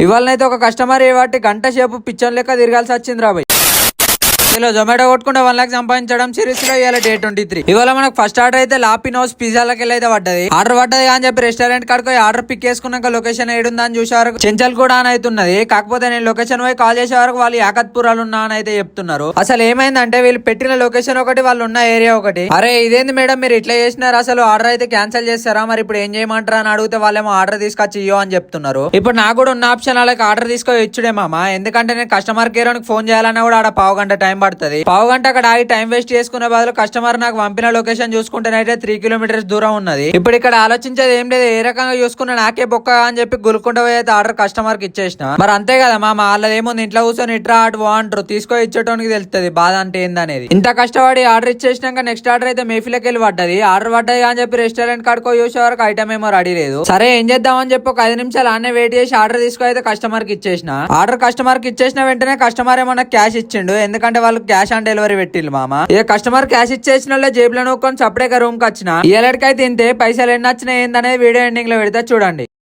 ఇవాళనైతే ఒక కస్టమర్ ఏ వాటి గంట సేపు పిచ్చర్ లెక్క తిరగాల్సి వచ్చింది రాబాయ్. ఇలా జొమాటో కొట్టుకుంటే 1 లక్ష సంపాదించడం సిరీస్ లో ఇవాళ డే 23. ఇవాళ మనకు ఫస్ట్ ఆర్డర్ అయితే లాపినోస్ పిజ్జాలకి అయితే పడ్డది. ఆర్డర్ పడ్డది అని చెప్పి రెస్టారెంట్ కాడికి ఆర్డర్ పిక్ చేసుకున్నాక లొకేషన్ ఏడుందా అని చూసే వరకు చెంచల్ కూడా అని అవుతున్నది. కాకపోతే నేను లొకేషన్ పోయి కాల్ చేసే వరకు వాళ్ళు యాకత్పురాలు ఉన్నా అని అయితే చెప్తున్నారు. అసలు ఏమైందంటే వీళ్ళు పెట్టిన లొకేషన్ ఒకటి, వాళ్ళు ఉన్న ఏరియా ఒకటి. అరే ఇదేంది మేడం మీరు ఇట్లా చేసినారు, అసలు ఆర్డర్ అయితే క్యాన్సిల్ చేస్తారా, మరి ఇప్పుడు ఏం చేయమంటారా అని అడిగితే వాళ్ళేమో ఆర్డర్ తీసుకొచ్చి ఇయ్యో అని చెప్తున్నారు. ఇప్పుడు నాకు కూడా ఉన్న ఆప్షన్ వాళ్ళకి ఆర్డర్ తీసుకొని ఇచ్చుడే మామ. ఎందుకంటే నేను కస్టమర్ కేర్ ఫోన్ చేయాలన్నా కూడా ఆడ పావు గంట టైం పడుతుంది. పావు గంట అక్కడ ఆగి టైం వేస్ట్ చేసుకునే బదులు కస్టమర్ నాకు పంపిన లొకేషన్ చూసుకుంటేనైతే 3 కిలోమీటర్స్ దూరం ఉన్నది. ఇప్పుడు ఇక్కడ ఆలోచించేది ఏం లేదు, ఏ రకంగా చూసుకున్నా నాకే బొక్క అని చెప్పి గులుకుంటూ అయితే ఆర్డర్ కస్టమర్ కి ఇచ్చేసిన. మరి అంతే కదా మామ, వాళ్ళదేముంది ఇంట్లో కూర్చొని ఇట్రా అటు అంటారు, తీసుకో ఇచ్చేటోనికి తెలుస్తుంది బాధ అంటే ఏందనేది. ఇంత కష్టపడి ఆర్డర్ ఇచ్చేసినాక నెక్స్ట్ ఆర్డర్ అయితే మేఫిలకి వెళ్ళి పడ్డది. ఆర్డర్ పడ్డది అని చెప్పి రెస్టారెంట్ కాడుకో చూసే వరకు ఐటమ్ ఏమో రెడీ లేదు. సరే ఏం చేద్దామని చెప్పి ఒక 5 నిమిషాలు అన్నీ వెయిట్ చేసి ఆర్డర్ తీసుకు అయితే కస్టమర్ కి ఇచ్చేసిన. ఆర్డర్ కస్టమర్ కి ఇచ్చేసిన వెంటనే కస్టమర్ ఏమన్నా క్యాష్ ఇచ్చిండు, ఎందుకంటే వాళ్ళు క్యాష్ ఆన్ డెలివరీ పెట్టిల్లు మామ. ఇక కస్టమర్ క్యాష్ ఇచ్చేసిన వాళ్ళే జేబులో నూకొని సపరేట్ రూమ్ కి వచ్చిన. ఈ ఎలడికైతే ఇంతే. పైసలు ఎన్ని వచ్చినాయి ఏందనేది వీడియో ఎండింగ్ లో పెడతా చూడండి.